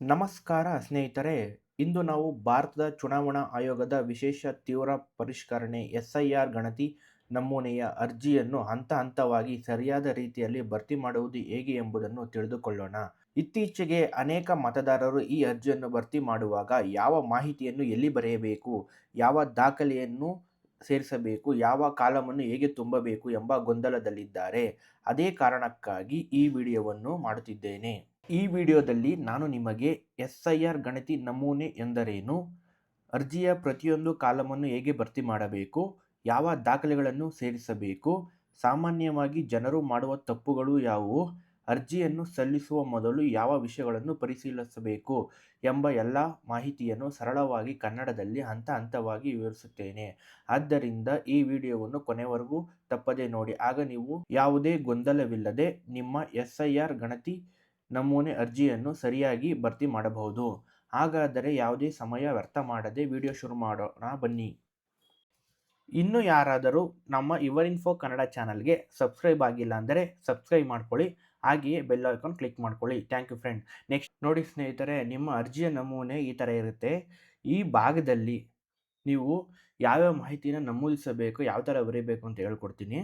ನಮಸ್ಕಾರ ಸ್ನೇಹಿತರೆ. ಇಂದು ನಾವು ಭಾರತದ ಚುನಾವಣಾ ಆಯೋಗದ ವಿಶೇಷ ತೀವ್ರ ಪರಿಷ್ಕರಣೆ ಎಸ್ಐಆರ್ ಗಣತಿ ನಮೂನೆಯ ಅರ್ಜಿಯನ್ನು ಹಂತ ಹಂತವಾಗಿ ಸರಿಯಾದ ರೀತಿಯಲ್ಲಿ ಭರ್ತಿ ಮಾಡುವುದು ಹೇಗೆ ಎಂಬುದನ್ನು ತಿಳಿದುಕೊಳ್ಳೋಣ. ಇತ್ತೀಚೆಗೆ ಅನೇಕ ಮತದಾರರು ಈ ಅರ್ಜಿಯನ್ನು ಭರ್ತಿ ಮಾಡುವಾಗ ಯಾವ ಮಾಹಿತಿಯನ್ನು ಎಲ್ಲಿ ಬರೆಯಬೇಕು, ಯಾವ ದಾಖಲೆಯನ್ನು ಸೇರಿಸಬೇಕು, ಯಾವ ಕಾಲಮನ್ನು ಹೇಗೆ ತುಂಬಬೇಕು ಎಂಬ ಗೊಂದಲದಲ್ಲಿದ್ದಾರೆ. ಅದೇ ಕಾರಣಕ್ಕಾಗಿ ಈ ವಿಡಿಯೋವನ್ನು ಮಾಡುತ್ತಿದ್ದೇನೆ. ಈ ವಿಡಿಯೋದಲ್ಲಿ ನಾನು ನಿಮಗೆ ಎಸ್ಐಆರ್ ಗಣತಿ ನಮೂನೆ ಎಂದರೇನು, ಅರ್ಜಿಯ ಪ್ರತಿಯೊಂದು ಕಾಲಮನ್ನು ಹೇಗೆ ಭರ್ತಿ ಮಾಡಬೇಕು, ಯಾವ ದಾಖಲೆಗಳನ್ನು ಸೇರಿಸಬೇಕು, ಸಾಮಾನ್ಯವಾಗಿ ಜನರು ಮಾಡುವ ತಪ್ಪುಗಳು ಯಾವುವು, ಅರ್ಜಿಯನ್ನು ಸಲ್ಲಿಸುವ ಮೊದಲು ಯಾವ ವಿಷಯಗಳನ್ನು ಪರಿಶೀಲಿಸಬೇಕು ಎಂಬ ಎಲ್ಲ ಮಾಹಿತಿಯನ್ನು ಸರಳವಾಗಿ ಕನ್ನಡದಲ್ಲಿ ಹಂತ ಹಂತವಾಗಿ ವಿವರಿಸುತ್ತೇನೆ. ಆದ್ದರಿಂದ ಈ ವಿಡಿಯೋವನ್ನು ಕೊನೆವರೆಗೂ ತಪ್ಪದೆ ನೋಡಿ. ಆಗ ನೀವು ಯಾವುದೇ ಗೊಂದಲವಿಲ್ಲದೆ ನಿಮ್ಮ ಎಸ್ಐಆರ್ ಗಣತಿ ನಮೂನೆ ಅರ್ಜಿಯನ್ನು ಸರಿಯಾಗಿ ಭರ್ತಿ ಮಾಡಬಹುದು. ಹಾಗಾದರೆ ಯಾವುದೇ ಸಮಯ ವ್ಯರ್ಥ ಮಾಡದೆ ವಿಡಿಯೋ ಶುರು ಮಾಡೋಣ ಬನ್ನಿ. ಇನ್ನೂ ಯಾರಾದರೂ ನಮ್ಮ ಯುವರ್ ಕನ್ನಡ ಚಾನಲ್ಗೆ ಸಬ್ಸ್ಕ್ರೈಬ್ ಆಗಿಲ್ಲ ಅಂದರೆ ಸಬ್ಸ್ಕ್ರೈಬ್ ಮಾಡ್ಕೊಳ್ಳಿ. ಹಾಗೆಯೇ ಬೆಲ್ ಐಕಾನ್ ಕ್ಲಿಕ್ ಮಾಡ್ಕೊಳ್ಳಿ. Thank you friend. ನೆಕ್ಸ್ಟ್ ನೋಡಿ ಸ್ನೇಹಿತರೆ, ನಿಮ್ಮ ಅರ್ಜಿಯ ನಮೂನೆ ಈ ಥರ ಇರುತ್ತೆ. ಈ ಭಾಗದಲ್ಲಿ ನೀವು ಯಾವ್ಯಾವ ಮಾಹಿತಿನ ನಮೂದಿಸಬೇಕು, ಯಾವ ಥರ ಬರೀಬೇಕು ಅಂತ ಹೇಳ್ಕೊಡ್ತೀನಿ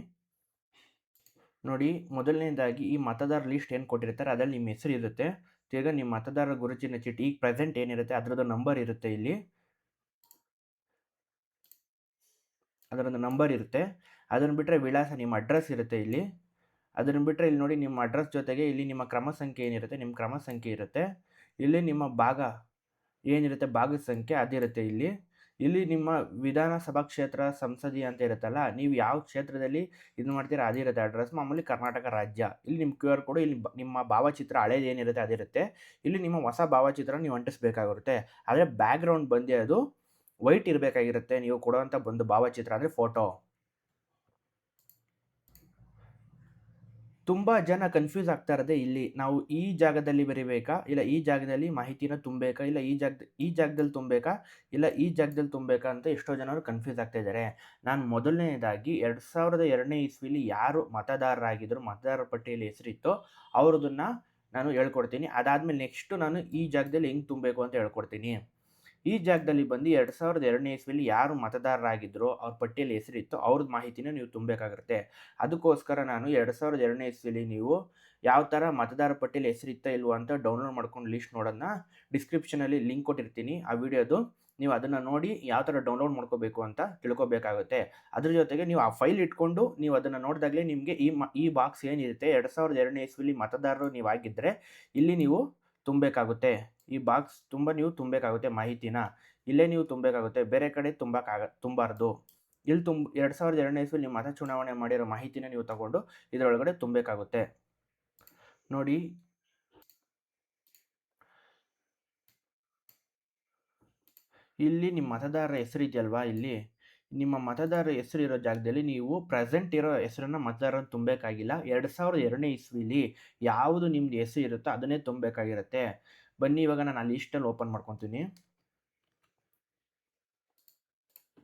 ನೋಡಿ. ಮೊದಲನೇದಾಗಿ ಈ ಮತದಾರ ಲಿಸ್ಟ್ ಏನು ಕೊಟ್ಟಿರ್ತಾರೆ ಅದರಲ್ಲಿ ನಿಮ್ಮ ಹೆಸರು ಇರುತ್ತೆ. ತಿರ್ಗಾ ನಿಮ್ಮ ಮತದಾರರ ಗುರುತಿನ ಚೀಟಿ ಈಗ ಪ್ರೆಸೆಂಟ್ ಏನಿರುತ್ತೆ ಅದರದ್ದು ನಂಬರ್ ಇರುತ್ತೆ. ಇಲ್ಲಿ ಅದರದ್ದು ನಂಬರ್ ಇರುತ್ತೆ. ಅದನ್ನು ಬಿಟ್ಟರೆ ವಿಳಾಸ, ನಿಮ್ಮ ಅಡ್ರೆಸ್ ಇರುತ್ತೆ ಇಲ್ಲಿ. ಅದನ್ನು ಬಿಟ್ಟರೆ ಇಲ್ಲಿ ನೋಡಿ, ನಿಮ್ಮ ಅಡ್ರೆಸ್ ಜೊತೆಗೆ ಇಲ್ಲಿ ನಿಮ್ಮ ಕ್ರಮ ಸಂಖ್ಯೆ ಏನಿರುತ್ತೆ, ನಿಮ್ಮ ಕ್ರಮ ಸಂಖ್ಯೆ ಇರುತ್ತೆ. ಇಲ್ಲಿ ನಿಮ್ಮ ಭಾಗ ಏನಿರುತ್ತೆ, ಭಾಗದ ಸಂಖ್ಯೆ ಅದಿರುತ್ತೆ ಇಲ್ಲಿ. ಇಲ್ಲಿ ನಿಮ್ಮ ವಿಧಾನಸಭಾ ಕ್ಷೇತ್ರ ಸಂಸದೀಯ ಅಂತ ಇರುತ್ತಲ್ಲ, ನೀವು ಯಾವ ಕ್ಷೇತ್ರದಲ್ಲಿ ಇದು ಮಾಡ್ತೀರಾ ಅದಿರುತ್ತೆ ಅಡ್ರೆಸ್. ಮಾಮೂಲಿ ಕರ್ನಾಟಕ ರಾಜ್ಯ. ಇಲ್ಲಿ ನಿಮ್ಮ QR ಕೋಡು, ಇಲ್ಲಿ ನಿಮ್ಮ ಭಾವಚಿತ್ರ ಹಳೇದು ಏನಿರುತ್ತೆ ಅದಿರುತ್ತೆ. ಇಲ್ಲಿ ನಿಮ್ಮ ಹೊಸ ಭಾವಚಿತ್ರ ನೀವು ಅಂಟಿಸ್ಬೇಕಾಗಿರುತ್ತೆ. ಆದರೆ ಬ್ಯಾಕ್ಗ್ರೌಂಡ್ ಬಂದು ಅದು ವೈಟ್ ಇರಬೇಕಾಗಿರುತ್ತೆ, ನೀವು ಕೊಡುವಂಥ ಒಂದು ಭಾವಚಿತ್ರ ಅಂದರೆ ಫೋಟೋ. ತುಂಬ ಜನ ಕನ್ಫ್ಯೂಸ್ ಆಗ್ತಾ ಇರೋದೇ ಇಲ್ಲಿ. ನಾವು ಈ ಜಾಗದಲ್ಲಿ ಬರಿಬೇಕಾ, ಇಲ್ಲ ಈ ಜಾಗದಲ್ಲಿ ಮಾಹಿತಿನ ತುಂಬಬೇಕಾ, ಇಲ್ಲ ಈ ಜಾಗದಲ್ಲಿ ತುಂಬಬೇಕಾ, ಇಲ್ಲ ಈ ಜಾಗದಲ್ಲಿ ತುಂಬಬೇಕಾ ಅಂತ ಎಷ್ಟೋ ಜನರು ಕನ್ಫ್ಯೂಸ್ ಆಗ್ತಾ ಇದ್ದಾರೆ. ನಾನು ಮೊದಲನೇದಾಗಿ 2002ನೇ ಇಸ್ವಿಲಿ ಯಾರು ಮತದಾರರಾಗಿದ್ದರು, ಮತದಾರರ ಪಟ್ಟಿಯಲ್ಲಿ ಹೆಸರಿತ್ತೋ ಅವ್ರದನ್ನು ನಾನು ಹೇಳ್ಕೊಡ್ತೀನಿ. ಅದಾದಮೇಲೆ ನೆಕ್ಸ್ಟು ನಾನು ಈ ಜಾಗದಲ್ಲಿ ಹೆಂಗೆ ತುಂಬಬೇಕು ಅಂತ ಹೇಳ್ಕೊಡ್ತೀನಿ. ಈ ಜಾಗದಲ್ಲಿ ಬಂದು 2002ನೇ ಇಸ್ವಿಲಿ ಯಾರು ಮತದಾರರಾಗಿದ್ದರೋ ಅವ್ರ ಪಟ್ಟಿಯಲ್ಲಿ ಹೆಸರಿತ್ತು ಅವ್ರದ್ದು ಮಾಹಿತಿನ ನೀವು ತುಂಬಬೇಕಾಗಿರುತ್ತೆ. ಅದಕ್ಕೋಸ್ಕರ ನಾನು 2002ನೇ ಇಸ್ವಿಲಿ ನೀವು ಯಾವ ಥರ ಮತದಾರ ಪಟ್ಟಿಯಲ್ಲಿ ಹೆಸರಿತ್ತ ಇಲ್ವೋ ಅಂತ ಡೌನ್ಲೋಡ್ ಮಾಡ್ಕೊಂಡು ಲಿಸ್ಟ್ ನೋಡೋದನ್ನ ಡಿಸ್ಕ್ರಿಪ್ಷನಲ್ಲಿ ಲಿಂಕ್ ಕೊಟ್ಟಿರ್ತೀನಿ ಆ ವಿಡಿಯೋದು. ನೀವು ಅದನ್ನು ನೋಡಿ ಯಾವ ಥರ ಡೌನ್ಲೋಡ್ ಮಾಡ್ಕೋಬೇಕು ಅಂತ ತಿಳ್ಕೊಬೇಕಾಗುತ್ತೆ. ಅದ್ರ ಜೊತೆಗೆ ನೀವು ಆ ಫೈಲ್ ಇಟ್ಕೊಂಡು ನೀವು ಅದನ್ನು ನೋಡಿದಾಗಲೇ ನಿಮಗೆ ಈ ಬಾಕ್ಸ್ ಏನಿರುತ್ತೆ 2002ನೇ ಇಸ್ವಿಲಿ ಮತದಾರರು ನೀವು ಆಗಿದ್ದರೆ ಇಲ್ಲಿ ನೀವು ತುಂಬಬೇಕಾಗುತ್ತೆ. ಈ ಬಾಕ್ಸ್ ನೀವು ತುಂಬಬೇಕಾಗುತ್ತೆ ಮಾಹಿತಿನ. ಇಲ್ಲೇ ನೀವು ತುಂಬಬೇಕಾಗುತ್ತೆ, ಬೇರೆ ಕಡೆ ತುಂಬಾರ್ದು. ಇಲ್ಲಿ 2002ನೇ ಇಸ್ವಿಲಿ ನೀವು ಮತ ಚುನಾವಣೆ ಮಾಡಿರೋ ಮಾಹಿತಿನ ನೀವು ತಗೊಂಡು ಇದರೊಳಗಡೆ ತುಂಬಬೇಕಾಗುತ್ತೆ. ನೋಡಿ, ಇಲ್ಲಿ ನಿಮ್ಮ ಮತದಾರರ ಹೆಸರು ಇದೆಯಲ್ವಾ, ಇಲ್ಲಿ ನಿಮ್ಮ ಮತದಾರರ ಹೆಸರು ಇರೋ ಜಾಗದಲ್ಲಿ ನೀವು ಪ್ರೆಸೆಂಟ್ ಇರೋ ಹೆಸರನ್ನ ಮತದಾರರನ್ನು ತುಂಬಬೇಕಾಗಿಲ್ಲ. 2002ನೇ ಇಸ್ವಿಲಿ ಯಾವುದು ನಿಮ್ದು ಹೆಸರು ಇರುತ್ತೋ ಅದನ್ನೇ ತುಂಬಬೇಕಾಗಿರುತ್ತೆ. ಬನ್ನಿ ಇವಾಗ ನಾನು ಆ ಲಿಸ್ಟಲ್ಲಿ ಓಪನ್ ಮಾಡ್ಕೊತೀನಿ.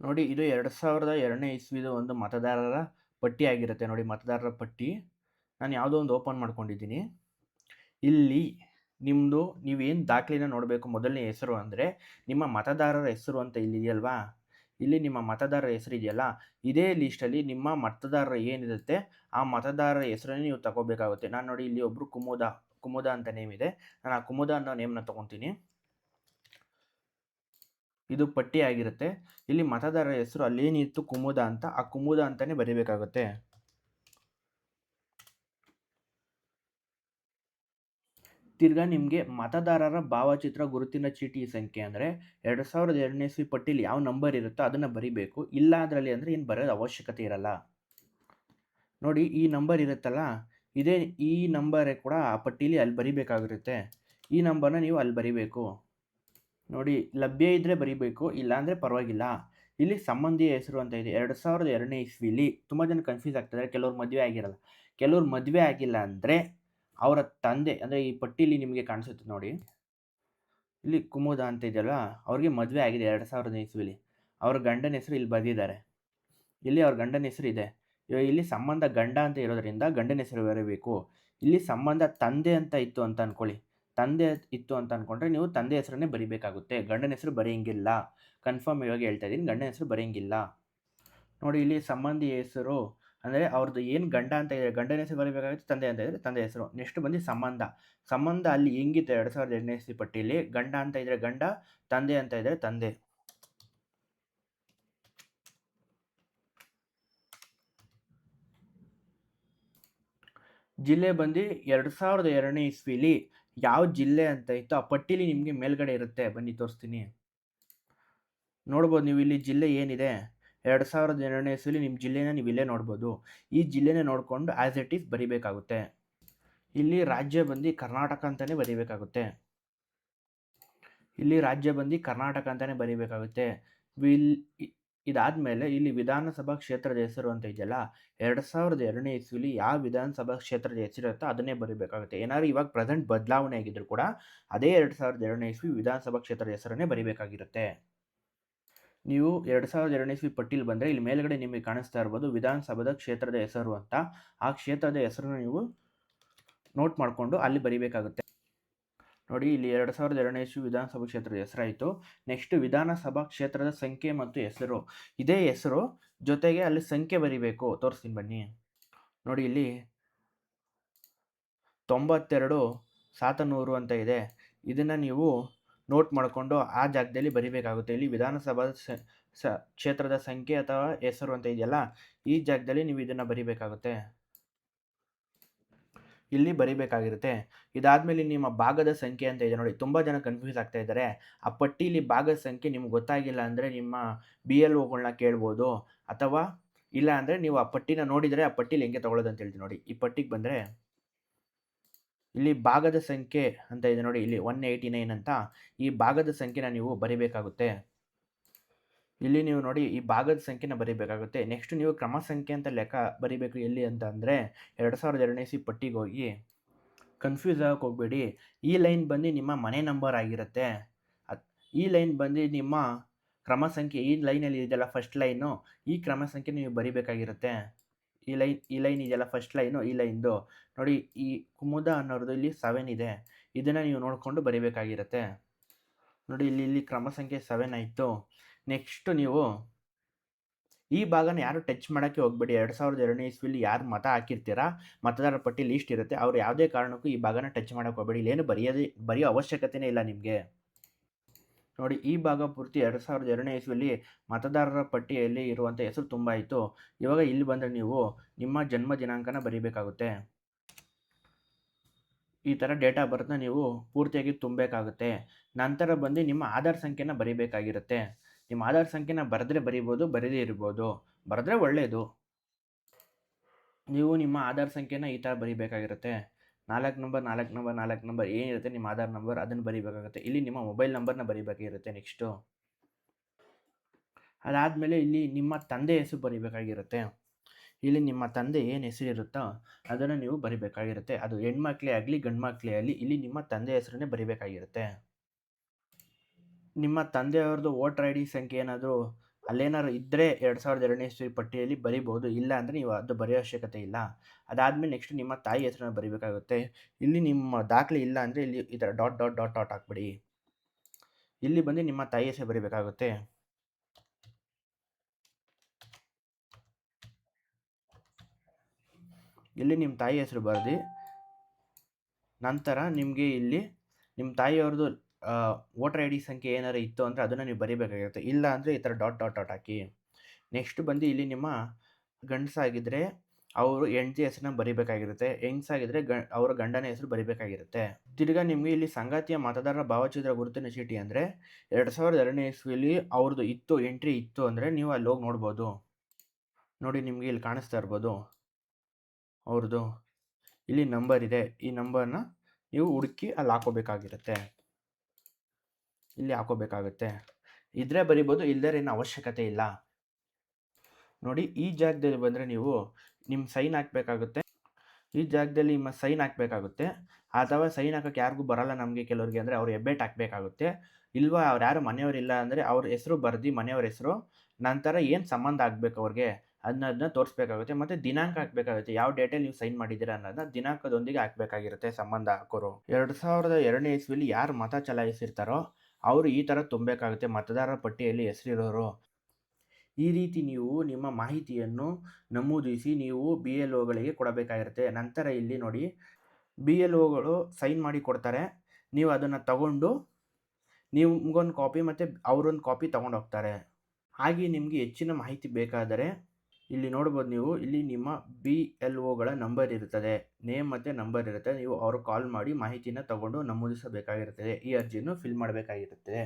ನೋಡಿ, ಇದು 2002ನೇ ಇಸ್ವಿದು ಒಂದು ಮತದಾರರ ಪಟ್ಟಿ ಆಗಿರುತ್ತೆ. ನೋಡಿ, ಮತದಾರರ ಪಟ್ಟಿ ನಾನು ಯಾವುದೋ ಒಂದು ಓಪನ್ ಮಾಡ್ಕೊಂಡಿದ್ದೀನಿ. ಇಲ್ಲಿ ನಿಮ್ಮದು ನೀವೇನು ದಾಖಲೆನ ನೋಡಬೇಕು, ಮೊದಲನೇ ಹೆಸರು ಅಂದರೆ ನಿಮ್ಮ ಮತದಾರರ ಹೆಸರು ಅಂತ ಇಲ್ಲಿದೆಯಲ್ವಾ, ಇಲ್ಲಿ ನಿಮ್ಮ ಮತದಾರರ ಹೆಸರು ಇದೆಯಲ್ಲ, ಇದೇ ಲಿಸ್ಟಲ್ಲಿ ನಿಮ್ಮ ಮತದಾರರ ಏನಿರುತ್ತೆ ಆ ಮತದಾರರ ಹೆಸರನ್ನೇ ನೀವು ತಗೋಬೇಕಾಗುತ್ತೆ. ನಾನು ನೋಡಿ, ಇಲ್ಲಿ ಒಬ್ಬರು ಕುಮುದ ಅಂತ ನೇಮ್ ಇದೆ. ನಾನು ಆ ಕುಮುದ ಅನ್ನೋ ನೇಮ್ನ ತೊಗೊತೀನಿ. ಇದು ಪಟ್ಟಿ ಆಗಿರುತ್ತೆ. ಇಲ್ಲಿ ಮತದಾರರ ಹೆಸರು ಅಲ್ಲೇನಿತ್ತು ಕುಮುದ ಅಂತ, ಆ ಕುಮುದ ಅಂತಲೇ ಬರೀಬೇಕಾಗುತ್ತೆ. ತಿರ್ಗಾ ನಿಮಗೆ ಮತದಾರರ ಭಾವಚಿತ್ರ ಗುರುತಿನ ಚೀಟಿ ಸಂಖ್ಯೆ ಅಂದರೆ 2002ನೇ ಇಸ್ವಿ ಪಟ್ಟಿಲಿ ಯಾವ ನಂಬರ್ ಇರುತ್ತೋ ಅದನ್ನು ಬರಿಬೇಕು. ಇಲ್ಲ ಅದರಲ್ಲಿ ಅಂದರೆ ಏನು ಬರೋದು ಅವಶ್ಯಕತೆ ಇರಲ್ಲ. ನೋಡಿ, ಈ ನಂಬರ್ ಇರುತ್ತಲ್ಲ, ಈ ನಂಬರೇ ಕೂಡ ಆ ಪಟ್ಟಿಲಿ ಅಲ್ಲಿ ಬರಿಬೇಕಾಗಿರುತ್ತೆ. ಈ ನಂಬರ್ನ ನೀವು ಅಲ್ಲಿ ಬರಿಬೇಕು. ನೋಡಿ, ಲಭ್ಯ ಇದ್ದರೆ ಬರಿಬೇಕು, ಇಲ್ಲಾಂದರೆ ಪರವಾಗಿಲ್ಲ. ಇಲ್ಲಿ ಸಂಬಂಧಿಯ ಹೆಸರು ಅಂತ ಇದೆ. 2002ನೇ ಇಸ್ವಿಲಿ ತುಂಬ ಜನ ಕನ್ಫ್ಯೂಸ್ ಆಗ್ತಿದ್ದಾರೆ. ಕೆಲವ್ರು ಮದುವೆ ಆಗಿರಲ್ಲ. ಕೆಲವ್ರು ಮದುವೆ ಆಗಿಲ್ಲ ಅಂದರೆ ಅವರ ತಂದೆ, ಅಂದರೆ ಈ ಪಟ್ಟಿಲಿ ನಿಮಗೆ ಕಾಣಿಸುತ್ತೆ ನೋಡಿ, ಇಲ್ಲಿ ಕುಮುದ ಅಂತ ಇದೆಯಲ್ಲ, ಅವ್ರಿಗೆ ಮದುವೆ ಆಗಿದೆ 2000ನೇ ಇಸ್ವಿಲಿ. ಅವ್ರ ಗಂಡನ ಹೆಸರು ಇಲ್ಲಿ ಬರೆದಿದ್ದಾರೆ. ಇಲ್ಲಿ ಅವ್ರ ಗಂಡನ ಹೆಸರು ಇದೆ. ಇಲ್ಲಿ ಸಂಬಂಧ ಗಂಡ ಅಂತ ಇರೋದ್ರಿಂದ ಗಂಡನ ಹೆಸರು ಬರೀಬೇಕು. ಇಲ್ಲಿ ಸಂಬಂಧ ತಂದೆ ಅಂತ ಇತ್ತು ಅಂತ ಅಂದ್ಕೊಳ್ಳಿ, ತಂದೆ ಇತ್ತು ಅಂತ ಅಂದ್ಕೊಂಡ್ರೆ ನೀವು ತಂದೆ ಹೆಸರನ್ನೇ ಬರಿಬೇಕಾಗುತ್ತೆ, ಗಂಡನ ಹೆಸರು ಬರೆಯಂಗಿಲ್ಲ. ಕನ್ಫರ್ಮ್ ಇವಾಗ ಹೇಳ್ತಾ ಇದ್ದೀನಿ, ಗಂಡನ ಹೆಸರು ಬರೆಯಂಗಿಲ್ಲ. ನೋಡಿ ಇಲ್ಲಿ ಸಂಬಂಧಿ ಹೆಸರು ಅಂದರೆ ಅವ್ರದ್ದು ಏನು ಗಂಡ ಅಂತ ಇದೆ, ಗಂಡನ ಹೆಸರು ಬರೀಬೇಕಾಗುತ್ತೆ, ತಂದೆ ಅಂತ ಇದ್ದರೆ ತಂದೆ ಹೆಸರು. ನೆಕ್ಸ್ಟ್ ಬಂದು ಸಂಬಂಧ. ಸಂಬಂಧ ಅಲ್ಲಿ ಹೆಂಗಿತ್ತು 2008ನೇ ಇಸ್ವಿ ಪಟ್ಟಿಯಲ್ಲಿ, ಗಂಡ ಅಂತ ಇದ್ದರೆ ಗಂಡ, ತಂದೆ ಅಂತ ಇದ್ದರೆ ತಂದೆ. ಜಿಲ್ಲೆ ಬಂದು 2002ನೇ ಇಸ್ವಿಲಿ ಯಾವ ಜಿಲ್ಲೆ ಅಂತ ಇತ್ತು ಆ ಪಟ್ಟಿಲಿ ನಿಮಗೆ ಮೇಲ್ಗಡೆ ಇರುತ್ತೆ, ಬನ್ನಿ ತೋರಿಸ್ತೀನಿ. ನೋಡ್ಬೋದು ನೀವು ಇಲ್ಲಿ ಜಿಲ್ಲೆ ಏನಿದೆ 2002ನೇ ಇಸ್ವಿಲಿ ನಿಮ್ಮ ಜಿಲ್ಲೆನ ನೀವು ಇಲ್ಲೇ ನೋಡ್ಬೋದು. ಈ ಜಿಲ್ಲೆನೇ ನೋಡಿಕೊಂಡು ಆ್ಯಸ್ ಇಟ್ ಈಸ್ ಬರಿಬೇಕಾಗುತ್ತೆ. ಇಲ್ಲಿ ರಾಜ್ಯ ಬಂದು ಕರ್ನಾಟಕ ಅಂತಲೇ ಬರಿಬೇಕಾಗುತ್ತೆ. ಇಲ್ಲಿ ರಾಜ್ಯ ಬಂದು ಕರ್ನಾಟಕ ಅಂತಲೇ ಬರಿಬೇಕಾಗುತ್ತೆ. ಇದಾದಮೇಲೆ ಇಲ್ಲಿ ವಿಧಾನಸಭಾ ಕ್ಷೇತ್ರದ ಹೆಸರು ಅಂತ ಇದೆಯಲ್ಲ, 2002ನೇ ಇಸ್ವಿಲಿ ಯಾವ ವಿಧಾನಸಭಾ ಕ್ಷೇತ್ರದ ಹೆಸರಿರುತ್ತೋ ಅದನ್ನೇ ಬರಿಬೇಕಾಗುತ್ತೆ. ಏನಾದ್ರು ಇವಾಗ ಪ್ರೆಸೆಂಟ್ ಬದಲಾವಣೆ ಆಗಿದ್ರು ಕೂಡ ಅದೇ 2002ನೇ ಇಸ್ವಿ ವಿಧಾನಸಭಾ ಕ್ಷೇತ್ರದ ಹೆಸರನ್ನೇ ಬರಿಬೇಕಾಗಿರುತ್ತೆ. ನೀವು 2002ನೇ ಇಸ್ವಿ ಪಟ್ಟಿಲಿ ಬಂದರೆ ಇಲ್ಲಿ ಮೇಲ್ಗಡೆ ನಿಮಗೆ ಕಾಣಿಸ್ತಾ ಇರ್ಬೋದು ವಿಧಾನಸಭಾದ ಕ್ಷೇತ್ರದ ಹೆಸರು ಅಂತ. ಆ ಕ್ಷೇತ್ರದ ಹೆಸರನ್ನು ನೀವು ನೋಟ್ ಮಾಡಿಕೊಂಡು ಅಲ್ಲಿ ಬರಿಬೇಕಾಗುತ್ತೆ. ನೋಡಿ ಇಲ್ಲಿ 2002ನೇ ಇಸ್ವಿ ವಿಧಾನಸಭಾ ಕ್ಷೇತ್ರದ ಹೆಸರಾಯಿತು. ನೆಕ್ಸ್ಟ್ ವಿಧಾನಸಭಾ ಕ್ಷೇತ್ರದ ಸಂಖ್ಯೆ ಮತ್ತು ಹೆಸರು, ಇದೇ ಹೆಸರು ಜೊತೆಗೆ ಅಲ್ಲಿ ಸಂಖ್ಯೆ ಬರಿಬೇಕು. ತೋರಿಸ್ತೀನಿ ಬನ್ನಿ. ನೋಡಿ ಇಲ್ಲಿ 92 ಸಾತನೂರು ಅಂತ ಇದೆ. ಇದನ್ನು ನೀವು ನೋಟ್ ಮಾಡಿಕೊಂಡು ಆ ಜಾಗದಲ್ಲಿ ಬರಿಬೇಕಾಗುತ್ತೆ. ಇಲ್ಲಿ ವಿಧಾನಸಭಾ ಕ್ಷೇತ್ರದ ಸಂಖ್ಯೆ ಅಥವಾ ಹೆಸರು ಅಂತ ಇದೆಯಲ್ಲ, ಈ ಜಾಗದಲ್ಲಿ ನೀವು ಇದನ್ನು ಬರಿಬೇಕಾಗುತ್ತೆ, ಇಲ್ಲಿ ಬರಿಬೇಕಾಗಿರುತ್ತೆ. ಇದಾದಮೇಲೆ ನಿಮ್ಮ ಭಾಗದ ಸಂಖ್ಯೆ ಅಂತ ಇದೆ ನೋಡಿ, ತುಂಬ ಜನ ಕನ್ಫ್ಯೂಸ್ ಆಗ್ತಾ ಇದ್ದಾರೆ. ಆ ಪಟ್ಟಿಲಿ ಭಾಗದ ಸಂಖ್ಯೆ ನಿಮ್ಗೆ ಗೊತ್ತಾಗಿಲ್ಲ ಅಂದರೆ ನಿಮ್ಮ BLOಗಳನ್ನ ಕೇಳ್ಬೋದು, ಅಥವಾ ಇಲ್ಲ ಅಂದರೆ ನೀವು ಆ ಪಟ್ಟಿನ ನೋಡಿದರೆ ಆ ಪಟ್ಟಿಲಿ ಹೆಂಗೆ ತೊಗೊಳ್ಳೋದು ಅಂತ ಹೇಳ್ತೀನಿ ನೋಡಿ. ಈ ಪಟ್ಟಿಗೆ ಬಂದರೆ ಇಲ್ಲಿ ಭಾಗದ ಸಂಖ್ಯೆ ಅಂತ ಇದೆ ನೋಡಿ, ಇಲ್ಲಿ 189 ಅಂತ, ಈ ಭಾಗದ ಸಂಖ್ಯೆನ ನೀವು ಬರಿಬೇಕಾಗುತ್ತೆ. ಇಲ್ಲಿ ನೀವು ನೋಡಿ ಈ ಭಾಗದ ಸಂಖ್ಯೆನ ಬರಿಬೇಕಾಗುತ್ತೆ. ನೆಕ್ಸ್ಟ್ ನೀವು ಕ್ರಮ ಸಂಖ್ಯೆ ಅಂತ ಲೆಕ್ಕ ಬರಿಬೇಕು. ಎಲ್ಲಿ ಅಂತ ಅಂದರೆ 2002ನೇ ಇಸ್ವಿ ಪಟ್ಟಿಗೆ ಹೋಗಿ ಕನ್ಫ್ಯೂಸ್ ಆಗಕ್ಕೆ ಹೋಗಬೇಡಿ. ಈ ಲೈನ್ ಬಂದು ನಿಮ್ಮ ಮನೆ ನಂಬರ್ ಆಗಿರುತ್ತೆ, ಈ ಲೈನ್ ಬಂದು ನಿಮ್ಮ ಕ್ರಮ ಸಂಖ್ಯೆ. ಈ ಲೈನಲ್ಲಿ ಇದೆಯಲ್ಲ ಫಸ್ಟ್ ಲೈನು, ಈ ಕ್ರಮ ಸಂಖ್ಯೆ ನೀವು ಬರಿಬೇಕಾಗಿರುತ್ತೆ. ಈ ಲೈನ್ ಇದೆಯಲ್ಲ ಫಸ್ಟ್ ಲೈನು, ಈ ಲೈನ್ದು ನೋಡಿ, ಈ ಕುಮುದ ಅನ್ನೋದು ಇಲ್ಲಿ 7 ಇದೆ, ಇದನ್ನು ನೀವು ನೋಡಿಕೊಂಡು ಬರಿಬೇಕಾಗಿರುತ್ತೆ. ನೋಡಿ ಇಲ್ಲಿ ಕ್ರಮ ಸಂಖ್ಯೆ 7 ಆಯಿತು. ನೆಕ್ಸ್ಟ್ ನೀವು ಈ ಭಾಗನ ಯಾರು ಟಚ್ ಮಾಡೋಕ್ಕೆ ಹೋಗಬೇಡಿ. 2002ನೇ ಇಸ್ವಿಲಿ ಯಾರು ಮತ ಹಾಕಿರ್ತೀರಾ, ಮತದಾರರ ಪಟ್ಟಿ ಲೀಸ್ಟ್ ಇರುತ್ತೆ, ಅವ್ರು ಯಾವುದೇ ಕಾರಣಕ್ಕೂ ಈ ಭಾಗನ ಟಚ್ ಮಾಡೋಕ್ಕೆ ಹೋಗಬೇಡಿ. ಇಲ್ಲೇನು ಬರೆಯೋ ಅವಶ್ಯಕತೆನೇ ಇಲ್ಲ ನಿಮಗೆ. ನೋಡಿ ಈ ಭಾಗ ಪೂರ್ತಿ 2002ನೇ ಇಸ್ವಿಲಿ ಮತದಾರರ ಪಟ್ಟಿಯಲ್ಲಿ ಇರುವಂಥ ಹೆಸರು ತುಂಬ ಆಯಿತು. ಇವಾಗ ಇಲ್ಲಿ ಬಂದರೆ ನೀವು ನಿಮ್ಮ ಜನ್ಮ ದಿನಾಂಕನ ಬರಿಬೇಕಾಗುತ್ತೆ. ಈ ಥರ ಡೇಟ್ ಆಫ್ ಬರ್ತ್ನ ನೀವು ಪೂರ್ತಿಯಾಗಿ ತುಂಬಬೇಕಾಗುತ್ತೆ. ನಂತರ ಬಂದು ನಿಮ್ಮ ಆಧಾರ್ ಸಂಖ್ಯೆನ ಬರಿಬೇಕಾಗಿರುತ್ತೆ. ನಿಮ್ಮ ಆಧಾರ್ ಸಂಖ್ಯೆನ ಬರೆದ್ರೆ ಬರಿಬೋದು, ಬರೀದೇ ಇರ್ಬೋದು. ಬರೆದ್ರೆ ಒಳ್ಳೆಯದು. ನೀವು ನಿಮ್ಮ ಆಧಾರ್ ಸಂಖ್ಯೆನ ಈ ಥರ ಬರಿಬೇಕಾಗಿರುತ್ತೆ. 4 ನಂಬರ್ ಏನಿರುತ್ತೆ ನಿಮ್ಮ ಆಧಾರ್ ನಂಬರ್, ಅದನ್ನು ಬರಿಬೇಕಾಗುತ್ತೆ. ಇಲ್ಲಿ ನಿಮ್ಮ ಮೊಬೈಲ್ ನಂಬರ್ನ ಬರಿಬೇಕಾಗಿರುತ್ತೆ. ನೆಕ್ಸ್ಟು ಅದಾದಮೇಲೆ ಇಲ್ಲಿ ನಿಮ್ಮ ತಂದೆ ಹೆಸರು ಬರಿಬೇಕಾಗಿರುತ್ತೆ. ಇಲ್ಲಿ ನಿಮ್ಮ ತಂದೆ ಏನು ಹೆಸರಿರುತ್ತೋ ಅದನ್ನು ನೀವು ಬರಿಬೇಕಾಗಿರುತ್ತೆ. ಅದು ಹೆಣ್ಮಕ್ಳೇ ಆಗಲಿ ಗಂಡು ಮಕ್ಕಳೇ ಆಗಲಿ, ಇಲ್ಲಿ ನಿಮ್ಮ ತಂದೆ ಹೆಸರನ್ನೇ ಬರಿಬೇಕಾಗಿರುತ್ತೆ. ನಿಮ್ಮ ತಂದೆಯವ್ರದ್ದು ವೋಟರ್ ID ಸಂಖ್ಯೆ ಏನಾದರೂ ಅಲ್ಲೇನಾದ್ರು ಇದ್ದರೆ 2002ನೇ ಇಸ್ವಿ ಪಟ್ಟಿಯಲ್ಲಿ ಬರಿಬೋದು, ಇಲ್ಲ ಅಂದರೆ ನೀವು ಅದು ಬರೆಯೋ ಅವಶ್ಯಕತೆ ಇಲ್ಲ. ಅದಾದಮೇಲೆ ನೆಕ್ಸ್ಟ್ ನಿಮ್ಮ ತಾಯಿ ಹೆಸರನ್ನ ಬರಿಬೇಕಾಗುತ್ತೆ. ಇಲ್ಲಿ ನಿಮ್ಮ ದಾಖಲೆ ಇಲ್ಲ ಅಂದರೆ ಇಲ್ಲಿ ಈ ಥರ ಡಾಟ್ ಡಾಟ್ ಡಾಟ್ ಡಾಟ್ ಹಾಕ್ಬಿಡಿ. ಇಲ್ಲಿ ಬಂದು ನಿಮ್ಮ ತಾಯಿ ಹೆಸರು ಬರಿಬೇಕಾಗುತ್ತೆ. ಇಲ್ಲಿ ನಿಮ್ಮ ತಾಯಿ ಹೆಸರು ಬರೆದು ನಂತರ ನಿಮಗೆ ಇಲ್ಲಿ ನಿಮ್ಮ ತಾಯಿಯವ್ರದ್ದು ವೋಟರ್ ID ಸಂಖ್ಯೆ ಏನಾರು ಇತ್ತು ಅಂದರೆ ಅದನ್ನು ನೀವು ಬರಿಬೇಕಾಗಿರುತ್ತೆ. ಇಲ್ಲ ಅಂದರೆ ಈ ಥರ ಡಾಟ್ ಡಾಟ್ ಡಾಟ್ ಹಾಕಿ. ನೆಕ್ಸ್ಟ್ ಬಂದು ಇಲ್ಲಿ ನಿಮ್ಮ ಗಂಡಸಾಗಿದ್ದರೆ ಅವರು ಹೆಂಡತಿ ಹೆಸರನ್ನ ಬರಿಬೇಕಾಗಿರುತ್ತೆ, ಹೆಂಗಸಾಗಿದ್ದರೆ ಅವರ ಗಂಡನ ಹೆಸರು ಬರಿಬೇಕಾಗಿರುತ್ತೆ. ತಿರ್ಗಾ ನಿಮಗೆ ಇಲ್ಲಿ ಸಂಗಾತಿಯ ಮತದಾರರ ಭಾವಚಿತ್ರ ಗುರುತಿನ ಚೀಟಿ ಅಂದರೆ 2002ನೇ ಇಸ್ವಿಲಿ ಅವ್ರದ್ದು ಇತ್ತು, ಎಂಟ್ರಿ ಇತ್ತು ಅಂದರೆ ನೀವು ಅಲ್ಲಿ ಹೋಗಿ ನೋಡ್ಬೋದು. ನೋಡಿ ನಿಮಗೆ ಇಲ್ಲಿ ಕಾಣಿಸ್ತಾ ಇರ್ಬೋದು ಅವ್ರದ್ದು ಇಲ್ಲಿ ನಂಬರ್ ಇದೆ. ಈ ನಂಬರ್ನ ನೀವು ಹುಡುಕಿ ಅಲ್ಲಿ ಹಾಕೋಬೇಕಾಗಿರುತ್ತೆ, ಇಲ್ಲಿ ಹಾಕೋಬೇಕಾಗುತ್ತೆ. ಇದ್ರೆ ಬರಿಬೋದು, ಇಲ್ಲದೇ ಏನು ಅವಶ್ಯಕತೆ ಇಲ್ಲ. ನೋಡಿ ಈ ಜಾಗದಲ್ಲಿ ಬಂದರೆ ನೀವು ನಿಮ್ಮ ಸೈನ್ ಹಾಕಬೇಕಾಗುತ್ತೆ. ಈ ಜಾಗದಲ್ಲಿ ನಿಮ್ಮ ಸೈನ್ ಹಾಕಬೇಕಾಗುತ್ತೆ. ಅಥವಾ ಸೈನ್ ಹಾಕೋಕ್ಕೆ ಯಾರಿಗೂ ಬರಲ್ಲ ನಮಗೆ ಕೆಲವ್ರಿಗೆ ಅಂದರೆ ಅವ್ರು ಹೆಬ್ಬೆಟ್ ಹಾಕಬೇಕಾಗುತ್ತೆ. ಇಲ್ವಾ ಅವ್ರು ಯಾರು ಮನೆಯವರಿಲ್ಲ ಅಂದರೆ ಅವ್ರ ಹೆಸರು ಬರೆದು ಮನೆಯವ್ರ ಹೆಸರು, ನಂತರ ಏನು ಸಂಬಂಧ ಆಗಬೇಕು ಅವ್ರಿಗೆ ಅದನ್ನ ತೋರಿಸ್ಬೇಕಾಗುತ್ತೆ ಮತ್ತು ದಿನಾಂಕ ಹಾಕಬೇಕಾಗುತ್ತೆ. ಯಾವ ಡೇಟಲ್ಲಿ ನೀವು ಸೈನ್ ಮಾಡಿದ್ದೀರಾ ಅನ್ನೋದನ್ನ ದಿನಾಂಕದೊಂದಿಗೆ ಹಾಕಬೇಕಾಗಿರುತ್ತೆ ಸಂಬಂಧ ಹಾಕೋರು. 2002ನೇ ಇಸ್ವಿಲಿ ಯಾರು ಮತ ಚಲಾಯಿಸಿರ್ತಾರೋ ಅವರು ಈ ಥರ ತುಂಬಬೇಕಾಗುತ್ತೆ ಮತದಾರರ ಪಟ್ಟಿಯಲ್ಲಿ ಹೆಸರಿರೋರು. ಈ ರೀತಿ ನೀವು ನಿಮ್ಮ ಮಾಹಿತಿಯನ್ನು ನಮೂದಿಸಿ ನೀವು BLOಗಳಿಗೆ ಕೊಡಬೇಕಾಗಿರುತ್ತೆ. ನಂತರ ಇಲ್ಲಿ ನೋಡಿ BLOಗಳು ಸೈನ್ ಮಾಡಿ ಕೊಡ್ತಾರೆ. ನೀವು ಅದನ್ನು ತಗೊಂಡು ನಿಮ್ಗೊಂದು ಕಾಪಿ ಮತ್ತು ಅವರೊಂದು ಕಾಪಿ ತಗೊಂಡೋಗ್ತಾರೆ. ಹಾಗೆ ನಿಮಗೆ ಹೆಚ್ಚಿನ ಮಾಹಿತಿ ಬೇಕಾದರೆ ಇಲ್ಲಿ ನೋಡ್ಬೋದು ನೀವು, ಇಲ್ಲಿ ನಿಮ್ಮ BLOಗಳ ನಂಬರ್ ಇರುತ್ತದೆ, ನೇಮ್ ಮತ್ತು ನಂಬರ್ ಇರುತ್ತೆ. ನೀವು ಅವ್ರಿಗೆ ಕಾಲ್ ಮಾಡಿ ಮಾಹಿತಿನ ತಗೊಂಡು ನಮೂದಿಸಬೇಕಾಗಿರುತ್ತದೆ. ಈ ಅರ್ಜಿಯನ್ನು ಫಿಲ್ ಮಾಡಬೇಕಾಗಿರುತ್ತದೆ.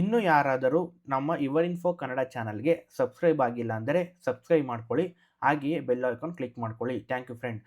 ಇನ್ನೂ ಯಾರಾದರೂ ನಮ್ಮ ಯುವರ್ ಕನ್ನಡ ಚಾನಲ್ಗೆ ಸಬ್ಸ್ಕ್ರೈಬ್ ಆಗಿಲ್ಲ ಅಂದರೆ ಸಬ್ಸ್ಕ್ರೈಬ್ ಮಾಡ್ಕೊಳ್ಳಿ. ಹಾಗೆಯೇ ಬೆಲ್ ಐಕಾನ್ ಕ್ಲಿಕ್ ಮಾಡ್ಕೊಳ್ಳಿ. Thank you friend.